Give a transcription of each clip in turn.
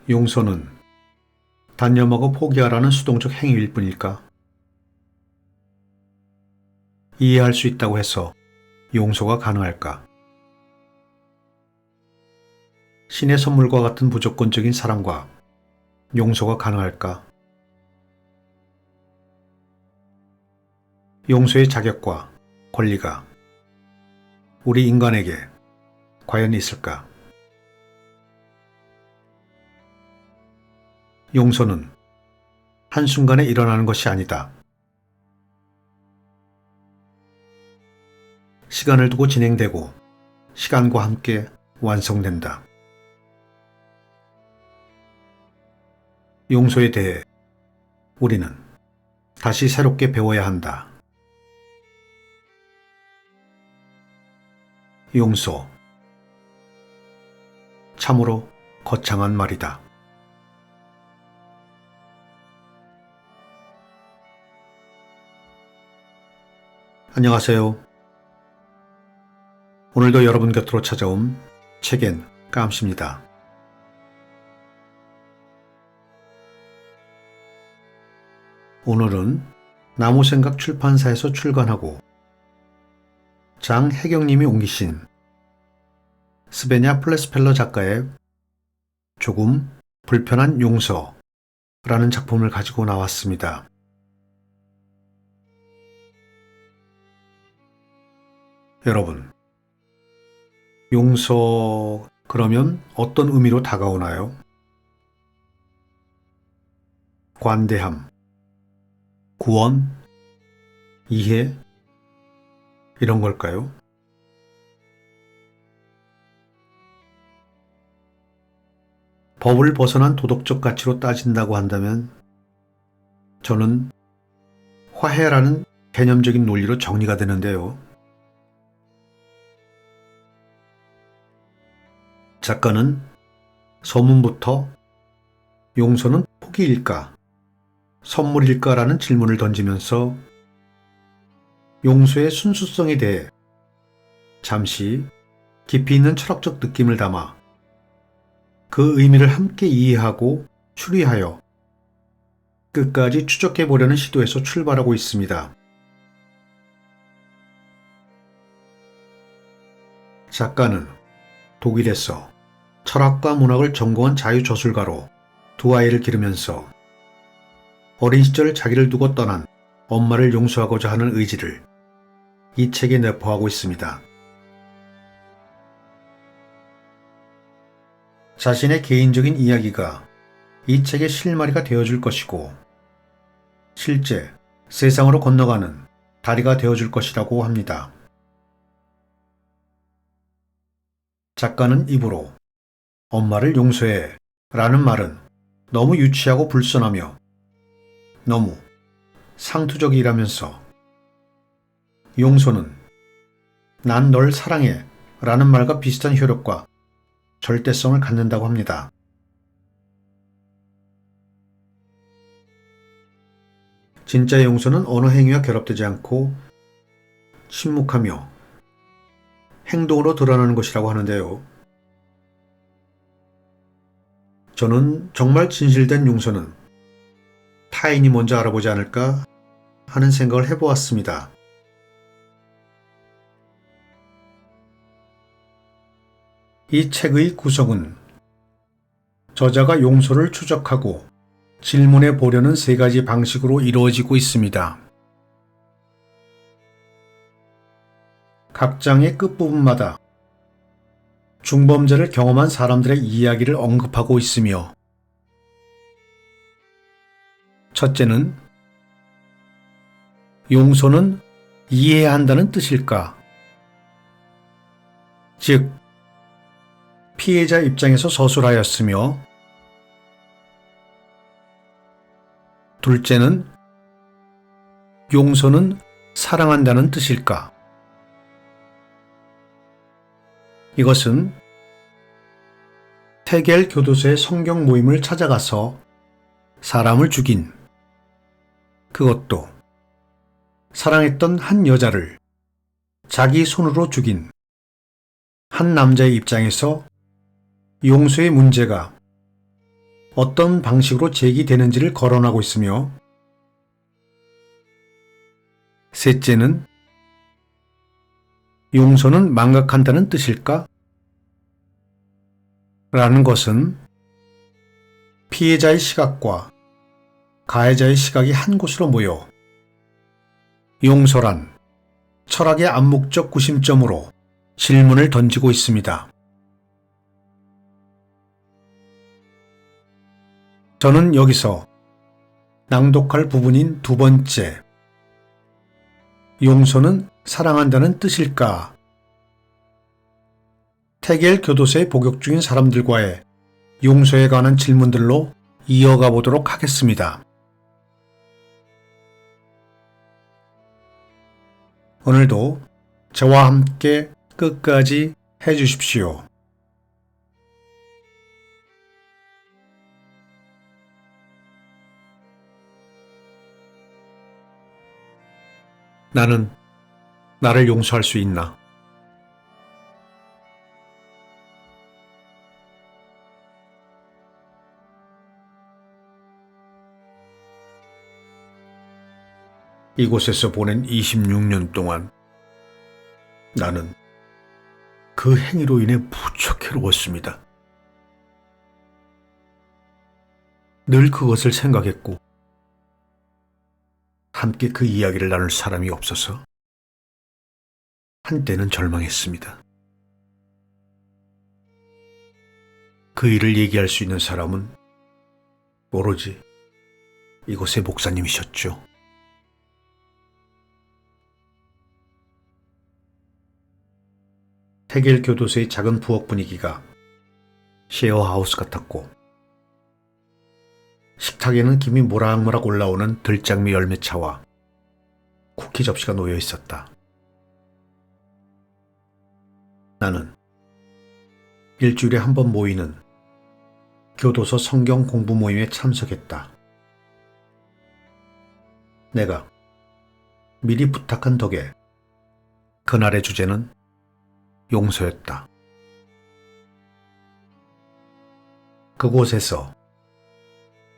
용서는 단념하고 포기하라는 수동적 행위일 뿐일까? 이해할 수 있다고 해서 용서가 가능할까? 신의 선물과 같은 무조건적인 사랑과 용서가 가능할까? 용서의 자격과 권리가 우리 인간에게 과연 있을까? 용서는 한순간에 일어나는 것이 아니다. 시간을 두고 진행되고 시간과 함께 완성된다. 용서에 대해 우리는 다시 새롭게 배워야 한다. 용서. 참으로 거창한 말이다. 안녕하세요. 오늘도 여러분 곁으로 찾아온 책엔 깜씨입니다. 오늘은 나무생각 출판사에서 출간하고 장혜경님이 옮기신 스베냐 플레스펠러 작가의 조금 불편한 용서라는 작품을 가지고 나왔습니다. 여러분, 용서 그러면 어떤 의미로 다가오나요? 관대함, 구원, 이해, 이런 걸까요? 법을 벗어난 도덕적 가치로 따진다고 한다면 저는 화해라는 개념적인 논리로 정리가 되는데요. 작가는 서문부터 용서는 포기일까, 선물일까라는 질문을 던지면서 용서의 순수성에 대해 잠시 깊이 있는 철학적 느낌을 담아 그 의미를 함께 이해하고 추리하여 끝까지 추적해 보려는 시도에서 출발하고 있습니다. 작가는 독일에서 철학과 문학을 전공한 자유저술가로 두 아이를 기르면서 어린 시절 자기를 두고 떠난 엄마를 용서하고자 하는 의지를 이 책에 내포하고 있습니다. 자신의 개인적인 이야기가 이 책의 실마리가 되어줄 것이고 실제 세상으로 건너가는 다리가 되어줄 것이라고 합니다. 작가는 입으로 엄마를 용서해 라는 말은 너무 유치하고 불손하며 너무 상투적이라면서 용서는 난 널 사랑해 라는 말과 비슷한 효력과 절대성을 갖는다고 합니다. 진짜 용서는 언어 행위와 결합되지 않고 침묵하며 행동으로 드러나는 것이라고 하는데요. 저는 정말 진실된 용서는 타인이 먼저 알아보지 않을까 하는 생각을 해보았습니다. 이 책의 구성은 저자가 용서를 추적하고 질문해 보려는 세 가지 방식으로 이루어지고 있습니다. 각 장의 끝부분마다 중범죄를 경험한 사람들의 이야기를 언급하고 있으며 첫째는 용서는 이해해야 한다는 뜻일까? 즉, 피해자 입장에서 서술하였으며 둘째는 용서는 사랑한다는 뜻일까? 이것은 테겔 교도소의 성경 모임을 찾아가서 사람을 죽인, 그것도 사랑했던 한 여자를 자기 손으로 죽인 한 남자의 입장에서 용서의 문제가 어떤 방식으로 제기되는지를 거론하고 있으며, 셋째는 용서는 망각한다는 뜻일까? 라는 것은 피해자의 시각과 가해자의 시각이 한 곳으로 모여 용서란 철학의 암묵적 구심점으로 질문을 던지고 있습니다. 저는 여기서 낭독할 부분인 두 번째, 용서는 사랑한다는 뜻일까? 태겔 교도소에 복역 중인 사람들과의 용서에 관한 질문들로 이어가 보도록 하겠습니다. 오늘도 저와 함께 끝까지 해주십시오. 나는 나를 용서할 수 있나? 이곳에서 보낸 26년 동안 나는 그 행위로 인해 무척 괴로웠습니다. 늘 그것을 생각했고 함께 그 이야기를 나눌 사람이 없어서 한때는 절망했습니다. 그 일을 얘기할 수 있는 사람은 오로지 이곳의 목사님이셨죠. 태겔 교도소의 작은 부엌 분위기가 셰어하우스 같았고, 식탁에는 김이 모락모락 올라오는 들장미 열매차와 쿠키 접시가 놓여 있었다. 나는 일주일에 한 번 모이는 교도소 성경 공부 모임에 참석했다. 내가 미리 부탁한 덕에 그날의 주제는 용서였다. 그곳에서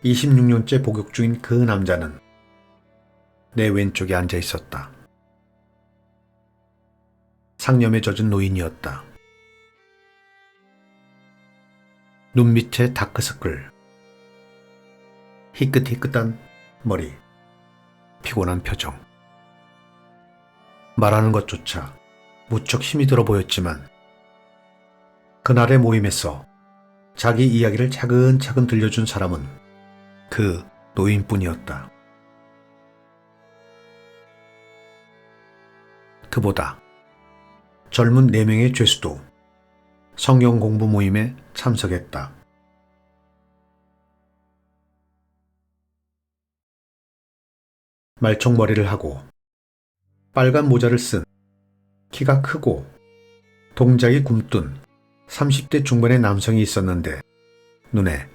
26년째 복역 중인 그 남자는 내 왼쪽에 앉아 있었다. 상념에 젖은 노인이었다. 눈 밑에 다크서클, 희끗희끗한 머리, 피곤한 표정. 말하는 것조차 무척 힘이 들어 보였지만 그날의 모임에서 자기 이야기를 차근차근 들려준 사람은 그 노인뿐이었다. 그보다 젊은 4명의 죄수도 성경 공부 모임에 참석했다. 말총머리를 하고 빨간 모자를 쓴 키가 크고 동작이 굼뜬 30대 중반의 남성이 있었는데 눈에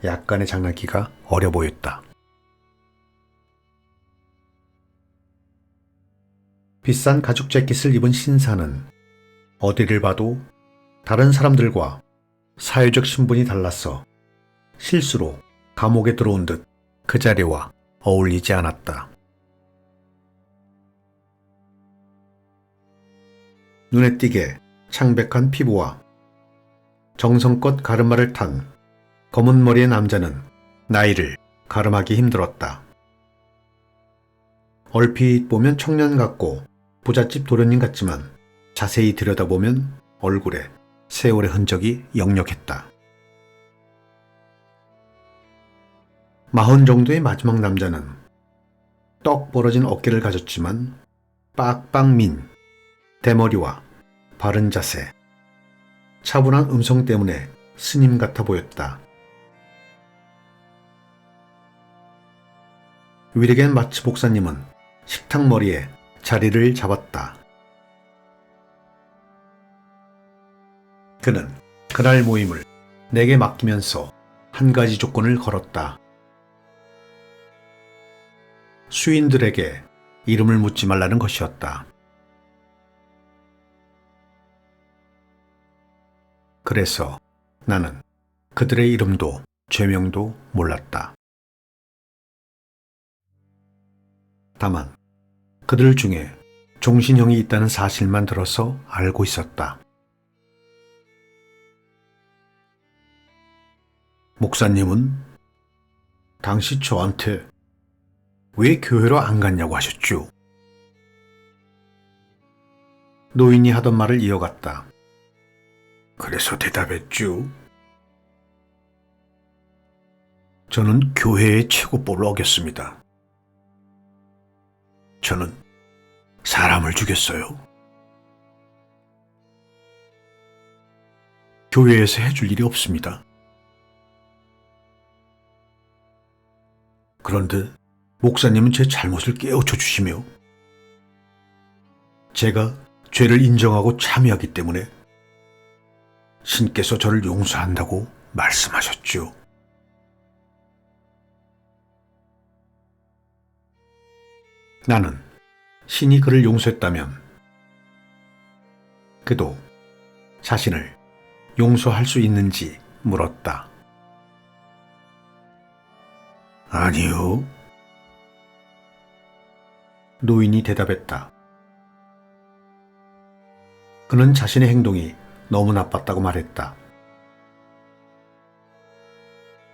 약간의 장난기가 어려 보였다. 비싼 가죽 재킷을 입은 신사는 어디를 봐도 다른 사람들과 사회적 신분이 달라서 실수로 감옥에 들어온 듯 그 자리와 어울리지 않았다. 눈에 띄게 창백한 피부와 정성껏 가르마를 탄 검은 머리의 남자는 나이를 가름하기 힘들었다. 얼핏 보면 청년 같고 부잣집 도련님 같지만 자세히 들여다보면 얼굴에 세월의 흔적이 역력했다. 40 정도의 마지막 남자는 떡 벌어진 어깨를 가졌지만 빡빡 민 대머리와 바른 자세, 차분한 음성 때문에 스님 같아 보였다. 위르겐 마츠 목사님은 식탁 머리에 자리를 잡았다. 그는 그날 모임을 내게 맡기면서 한 가지 조건을 걸었다. 수인들에게 이름을 묻지 말라는 것이었다. 그래서 나는 그들의 이름도 죄명도 몰랐다. 다만 그들 중에 종신형이 있다는 사실만 들어서 알고 있었다. 목사님은 당시 저한테 왜 교회로 안 갔냐고 하셨죠? 노인이 하던 말을 이어갔다. 그래서 대답했죠. 저는 교회의 최고법을 어겼습니다. 저는 사람을 죽였어요. 교회에서 해줄 일이 없습니다. 그런데 목사님은 제 잘못을 깨우쳐 주시며 제가 죄를 인정하고 참여하기 때문에 신께서 저를 용서한다고 말씀하셨죠. 나는 신이 그를 용서했다면 그도 자신을 용서할 수 있는지 물었다. 아니요. 노인이 대답했다. 그는 자신의 행동이 너무 나빴다고 말했다.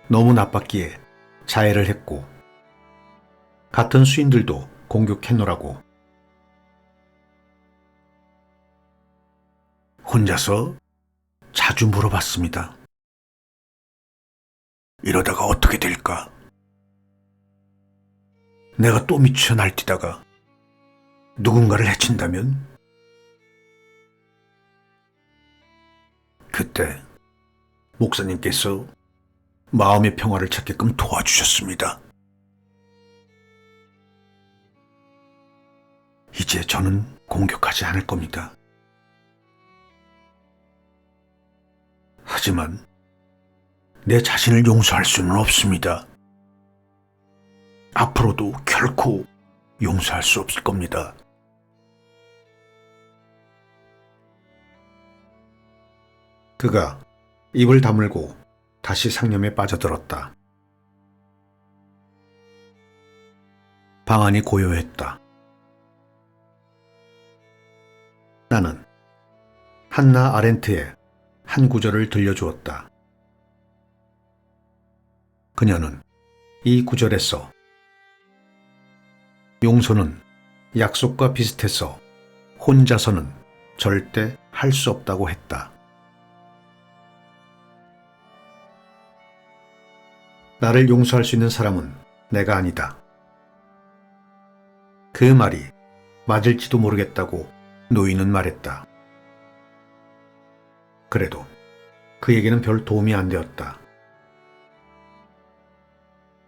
너무 나빴기에 자해를 했고 같은 수인들도 공격했노라고. 혼자서 자주 물어봤습니다. 이러다가 어떻게 될까? 내가 또 미쳐 날뛰다가 누군가를 해친다면? 그때 목사님께서 마음의 평화를 찾게끔 도와주셨습니다. 이제 저는 공격하지 않을 겁니다. 하지만 내 자신을 용서할 수는 없습니다. 앞으로도 결코 용서할 수 없을 겁니다. 그가 입을 다물고 다시 상념에 빠져들었다. 방 안이 고요했다. 나는 한나 아렌트의 한 구절을 들려주었다. 그녀는 이 구절에서 용서는 약속과 비슷해서 혼자서는 절대 할 수 없다고 했다. 나를 용서할 수 있는 사람은 내가 아니다. 그 말이 맞을지도 모르겠다고 노인은 말했다. 그래도 그에게는 별 도움이 안 되었다.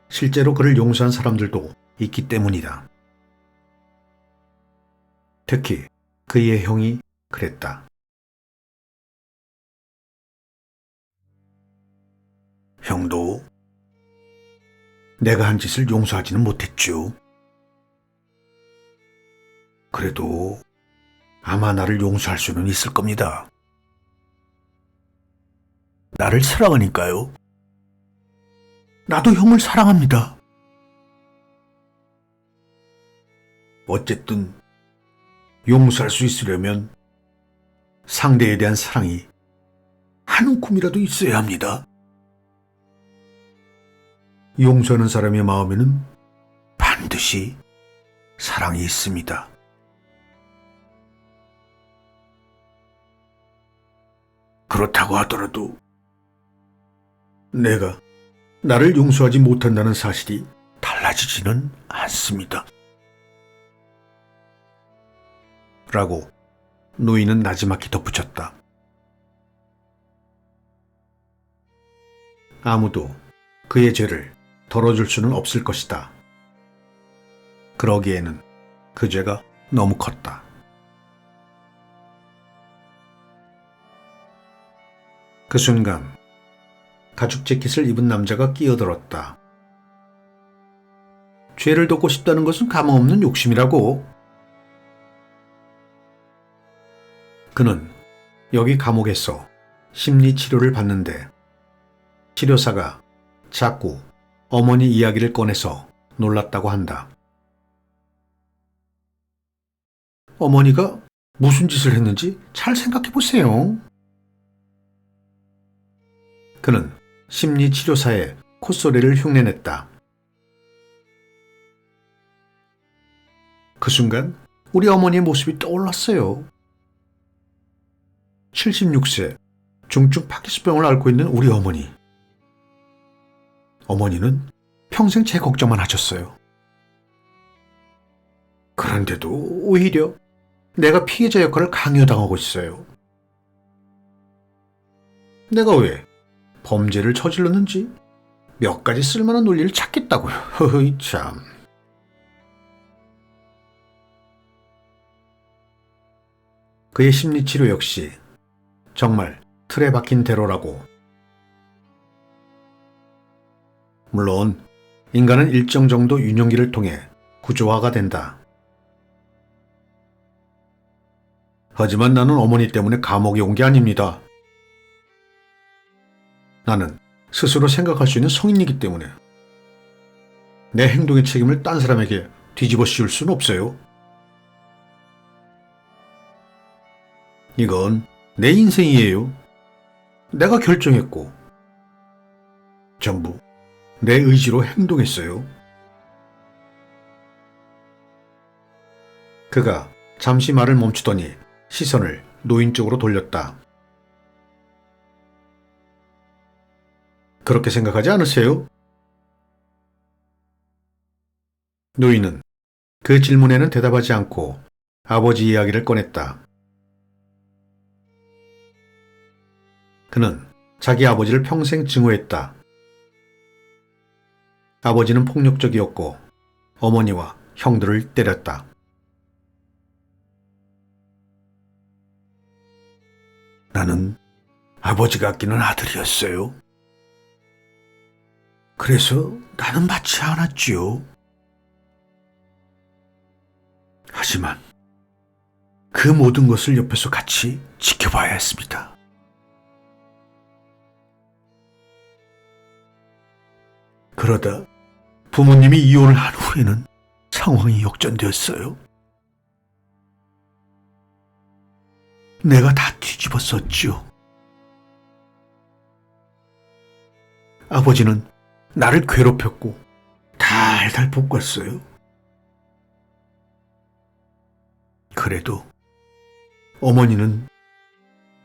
실제로 그를 용서한 사람들도 있기 때문이다. 특히 그의 형이 그랬다. 형도 내가 한 짓을 용서하지는 못했죠. 그래도 아마 나를 용서할 수는 있을 겁니다. 나를 사랑하니까요. 나도 형을 사랑합니다. 어쨌든 용서할 수 있으려면 상대에 대한 사랑이 한 움큼이라도 있어야 합니다. 용서하는 사람의 마음에는 반드시 사랑이 있습니다. 그렇다고 하더라도 내가 나를 용서하지 못한다는 사실이 달라지지는 않습니다. 라고 노인은 나지막히 덧붙였다. 아무도 그의 죄를 덜어줄 수는 없을 것이다. 그러기에는 그 죄가 너무 컸다. 그 순간 가죽 재킷을 입은 남자가 끼어들었다. 죄를 덮고 싶다는 것은 감흥없는 욕심이라고. 그는 여기 감옥에서 심리치료를 받는데 치료사가 자꾸 어머니 이야기를 꺼내서 놀랐다고 한다. 어머니가 무슨 짓을 했는지 잘 생각해 보세요. 그는 심리치료사의 콧소리를 흉내냈다. 그 순간 우리 어머니의 모습이 떠올랐어요. 76세 중증 파킨슨병을 앓고 있는 우리 어머니. 어머니는 평생 제 걱정만 하셨어요. 그런데도 오히려 내가 피해자 역할을 강요당하고 있어요. 내가 왜 범죄를 저질렀는지 몇 가지 쓸만한 논리를 찾겠다고요. 허허이 참. 그의 심리치료 역시 정말 틀에 박힌 대로라고. 물론 인간은 일정 정도 유년기를 통해 구조화가 된다. 하지만 나는 어머니 때문에 감옥에 온 게 아닙니다. 나는 스스로 생각할 수 있는 성인이기 때문에 내 행동의 책임을 딴 사람에게 뒤집어 씌울 수는 없어요. 이건 내 인생이에요. 내가 결정했고 전부 내 의지로 행동했어요. 그가 잠시 말을 멈추더니 시선을 노인 쪽으로 돌렸다. 그렇게 생각하지 않으세요? 노인은 그 질문에는 대답하지 않고 아버지 이야기를 꺼냈다. 그는 자기 아버지를 평생 증오했다. 아버지는 폭력적이었고 어머니와 형들을 때렸다. 나는 아버지가 아끼는 아들이었어요. 그래서 나는 맞지 않았지요. 하지만 그 모든 것을 옆에서 같이 지켜봐야 했습니다. 그러다 부모님이 이혼을 한 후에는 상황이 역전되었어요. 내가 다 뒤집었었지요. 아버지는 나를 괴롭혔고 달달 볶았어요. 그래도 어머니는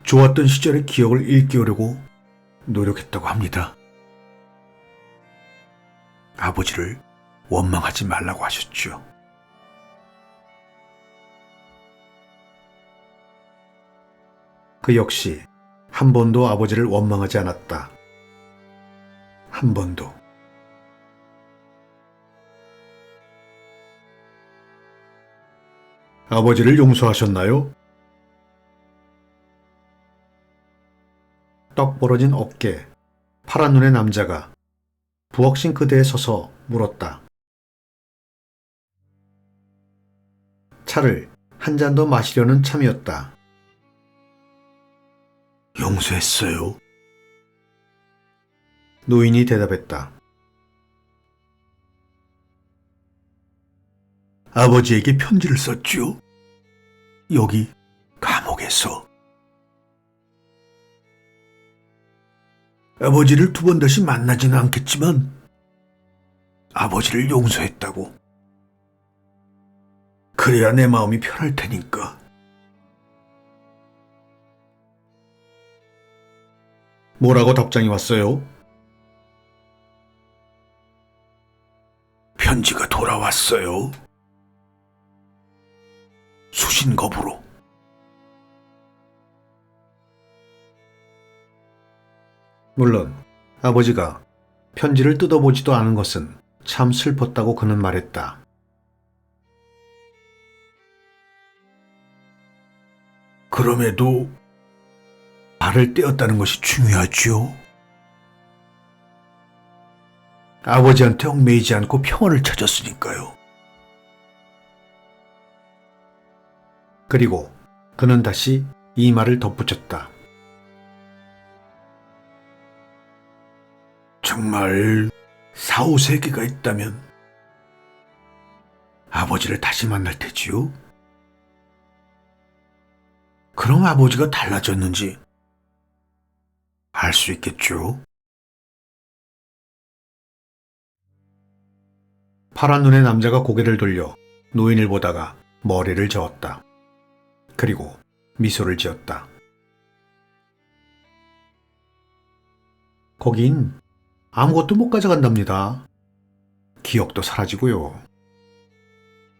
좋았던 시절의 기억을 일깨우려고 노력했다고 합니다. 아버지를 원망하지 말라고 하셨죠. 그 역시 한 번도 아버지를 원망하지 않았다. 한 번도. 아버지를 용서하셨나요? 떡 벌어진 어깨, 파란 눈의 남자가 부엌 싱크대에 서서 물었다. 차를 한 잔 더 마시려는 참이었다. 용서했어요. 노인이 대답했다. 아버지에게 편지를 썼죠. 여기 감옥에서. 아버지를 두 번 다시 만나지는 않겠지만 아버지를 용서했다고. 그래야 내 마음이 편할 테니까. 뭐라고 답장이 왔어요? 편지가 돌아왔어요. 수신겁으로. 물론 아버지가 편지를 뜯어보지도 않은 것은 참 슬펐다고 그는 말했다. 그럼에도 발을 떼었다는 것이 중요하죠. 아버지한테 얽매이지 않고 평화를 찾았으니까요. 그리고 그는 다시 이 말을 덧붙였다. 정말 4, 5세기가 있다면 아버지를 다시 만날 테지요? 그럼 아버지가 달라졌는지 알 수 있겠죠? 파란 눈의 남자가 고개를 돌려 노인을 보다가 머리를 저었다. 그리고 미소를 지었다. 거긴 아무것도 못 가져간답니다. 기억도 사라지고요.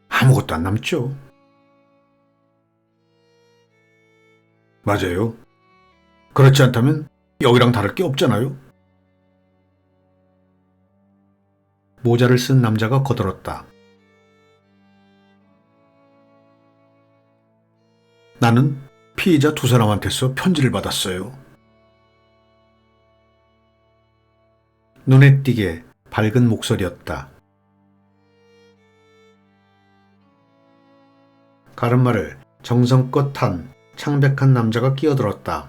아무것도 안 남죠. 맞아요. 그렇지 않다면 여기랑 다를 게 없잖아요. 모자를 쓴 남자가 거들었다. 나는 피해자 두 사람한테서 편지를 받았어요. 눈에 띄게 밝은 목소리였다. 가르마를 정성껏 탄 창백한 남자가 끼어들었다.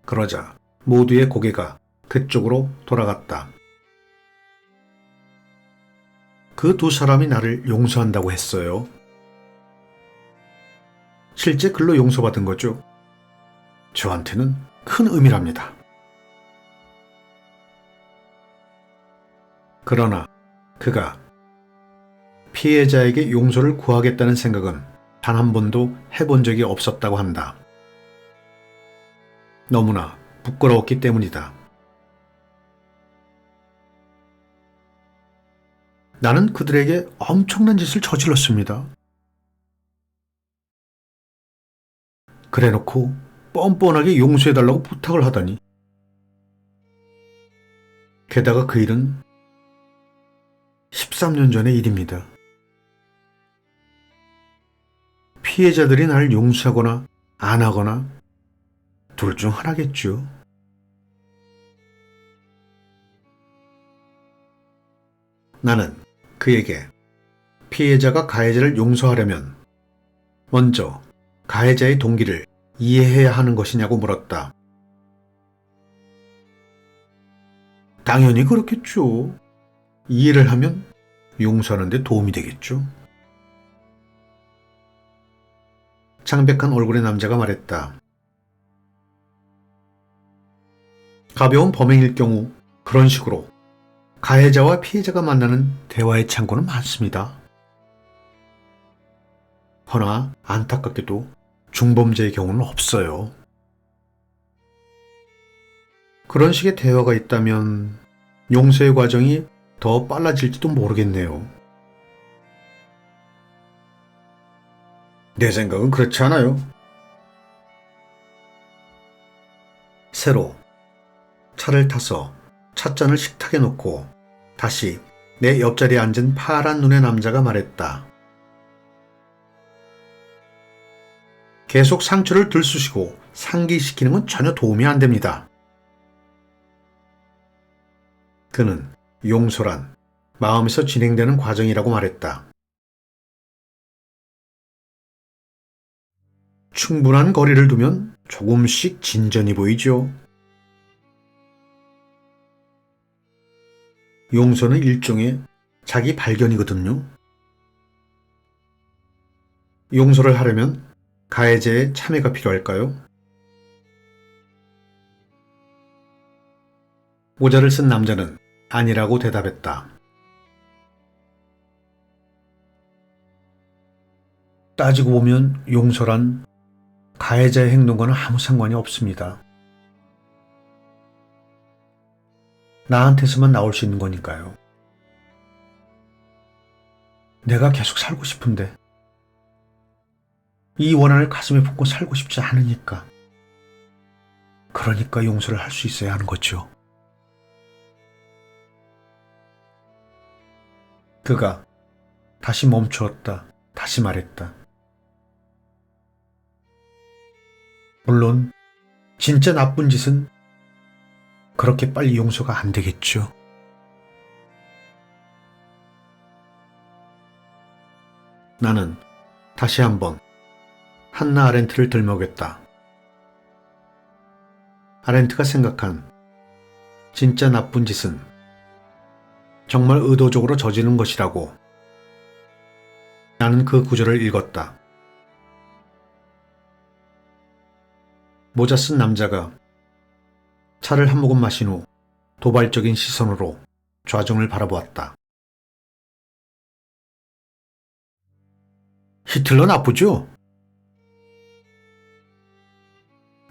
그러자 모두의 고개가 그쪽으로 돌아갔다. 그 두 사람이 나를 용서한다고 했어요. 실제 글로 용서받은 거죠. 저한테는 큰 의미랍니다. 그러나 그가 피해자에게 용서를 구하겠다는 생각은 단 한 번도 해본 적이 없었다고 한다. 너무나 부끄러웠기 때문이다. 나는 그들에게 엄청난 짓을 저질렀습니다. 그래놓고 뻔뻔하게 용서해달라고 부탁을 하다니. 게다가 그 일은 13년 전의 일입니다. 피해자들이 나를 용서하거나 안 하거나 둘 중 하나겠죠. 나는 그에게 피해자가 가해자를 용서하려면 먼저 가해자의 동기를 이해해야 하는 것이냐고 물었다. 당연히 그렇겠죠. 이해를 하면 용서하는 데 도움이 되겠죠. 창백한 얼굴의 남자가 말했다. 가벼운 범행일 경우 그런 식으로 가해자와 피해자가 만나는 대화의 창구는 많습니다. 허나 안타깝게도 중범죄의 경우는 없어요. 그런 식의 대화가 있다면 용서의 과정이 더 빨라질지도 모르겠네요. 내 생각은 그렇지 않아요. 새로 차를 타서 찻잔을 식탁에 놓고 다시 내 옆자리에 앉은 파란 눈의 남자가 말했다. 계속 상처를 들쑤시고 상기시키는 건 전혀 도움이 안 됩니다. 그는 용서란 마음에서 진행되는 과정이라고 말했다. 충분한 거리를 두면 조금씩 진전이 보이죠. 용서는 일종의 자기 발견이거든요. 용서를 하려면 가해자의 참여가 필요할까요? 모자를 쓴 남자는 아니라고 대답했다. 따지고 보면 용서란 가해자의 행동과는 아무 상관이 없습니다. 나한테서만 나올 수 있는 거니까요. 내가 계속 살고 싶은데 이 원한을 가슴에 품고 살고 싶지 않으니까. 그러니까 용서를 할 수 있어야 하는 거죠. 그가 다시 멈추었다. 다시 말했다. 물론 진짜 나쁜 짓은 그렇게 빨리 용서가 안 되겠죠. 나는 다시 한번 한나 아렌트를 들먹였다. 아렌트가 생각한 진짜 나쁜 짓은 정말 의도적으로 저지른 것이라고. 나는 그 구절을 읽었다. 모자 쓴 남자가 차를 한 모금 마신 후 도발적인 시선으로 좌중을 바라보았다. 히틀러 나쁘죠?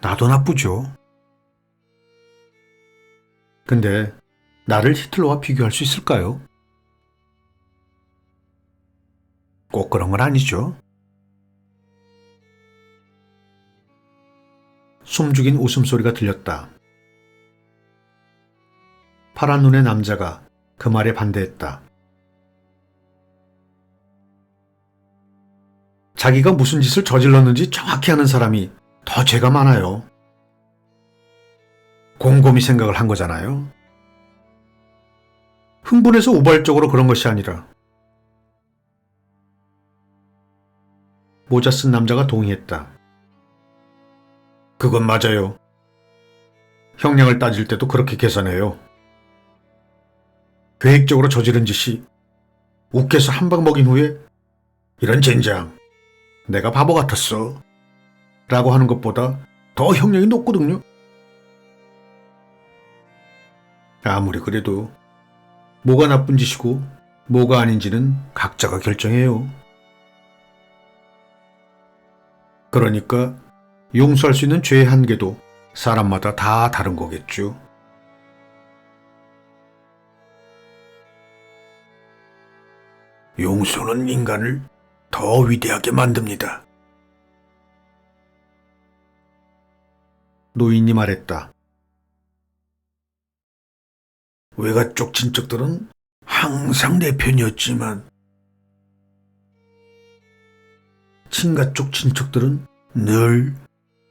나도 나쁘죠. 근데 나를 히틀러와 비교할 수 있을까요? 꼭 그런 건 아니죠. 숨죽인 웃음소리가 들렸다. 파란 눈의 남자가 그 말에 반대했다. 자기가 무슨 짓을 저질렀는지 정확히 아는 사람이 더 죄가 많아요. 곰곰이 생각을 한 거잖아요. 흥분해서 우발적으로 그런 것이 아니라. 모자 쓴 남자가 동의했다. 그건 맞아요. 형량을 따질 때도 그렇게 계산해요. 계획적으로 저지른 짓이 욱해서 한 방 먹인 후에 이런 젠장, 내가 바보 같았어 라고 하는 것보다 더 형량이 높거든요. 아무리 그래도 뭐가 나쁜 짓이고 뭐가 아닌지는 각자가 결정해요. 그러니까 용서할 수 있는 죄의 한계도 사람마다 다 다른 거겠죠. 용서는 인간을 더 위대하게 만듭니다. 노인이 말했다. 외가 쪽 친척들은 항상 내 편이었지만 친가 쪽 친척들은 늘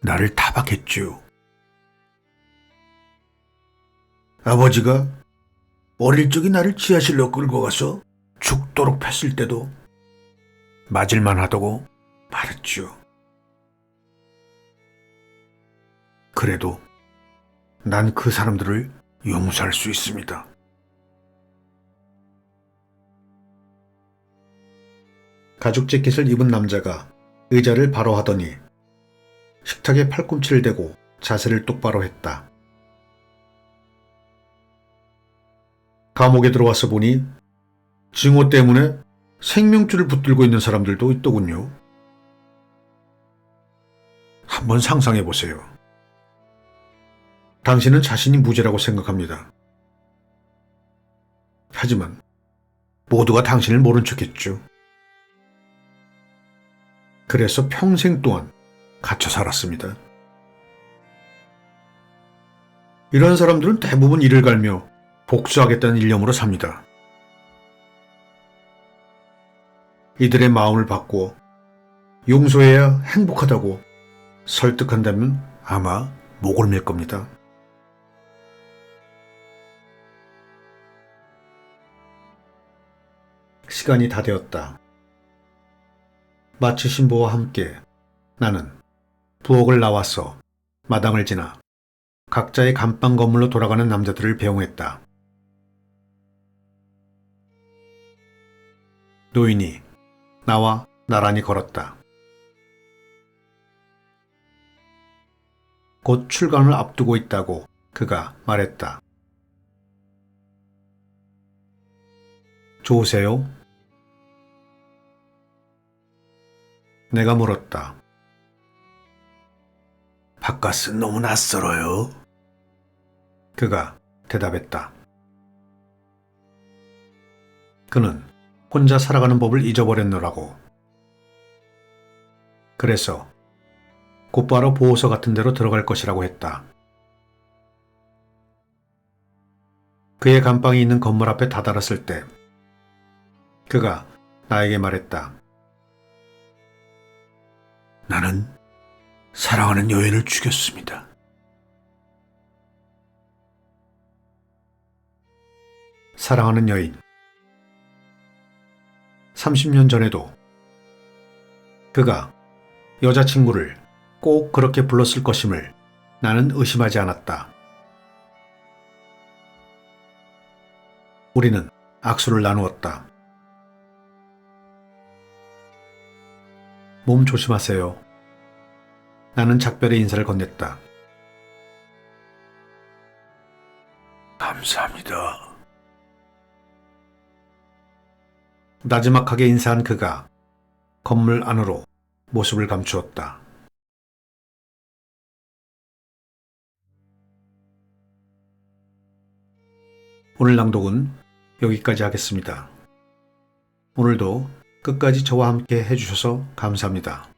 나를 타박했죠. 아버지가 어릴 적에 나를 지하실로 끌고 가서 죽도록 팼을 때도 맞을만 하다고 말했죠. 그래도 난 그 사람들을 용서할 수 있습니다. 가죽 재킷을 입은 남자가 의자를 바로 하더니 식탁에 팔꿈치를 대고 자세를 똑바로 했다. 감옥에 들어와서 보니 증오 때문에 생명줄을 붙들고 있는 사람들도 있더군요. 한번 상상해 보세요. 당신은 자신이 무죄라고 생각합니다. 하지만 모두가 당신을 모른 척했죠. 그래서 평생 동안 갇혀 살았습니다. 이런 사람들은 대부분 이를 갈며 복수하겠다는 일념으로 삽니다. 이들의 마음을 바꾸어 용서해야 행복하다고 설득한다면 아마 목을 맬 겁니다. 시간이 다 되었다. 마치 신부와 함께 나는 부엌을 나와서 마당을 지나 각자의 감방 건물로 돌아가는 남자들을 배웅했다. 노인이 나와 나란히 걸었다. 곧 출간을 앞두고 있다고 그가 말했다. 좋으세요? 내가 물었다. 바깥은 너무 낯설어요. 그가 대답했다. 그는 혼자 살아가는 법을 잊어버렸노라고. 그래서 곧바로 보호소 같은 데로 들어갈 것이라고 했다. 그의 감방이 있는 건물 앞에 다다랐을 때 그가 나에게 말했다. 나는 사랑하는 여인을 죽였습니다. 사랑하는 여인. 30년 전에도 그가 여자친구를 꼭 그렇게 불렀을 것임을 나는 의심하지 않았다. 우리는 악수를 나누었다. 몸 조심하세요. 나는 작별의 인사를 건넸다. 감사합니다. 나지막하게 인사한 그가 건물 안으로 모습을 감추었다. 오늘 낭독은 여기까지 하겠습니다. 오늘도 끝까지 저와 함께 해주셔서 감사합니다.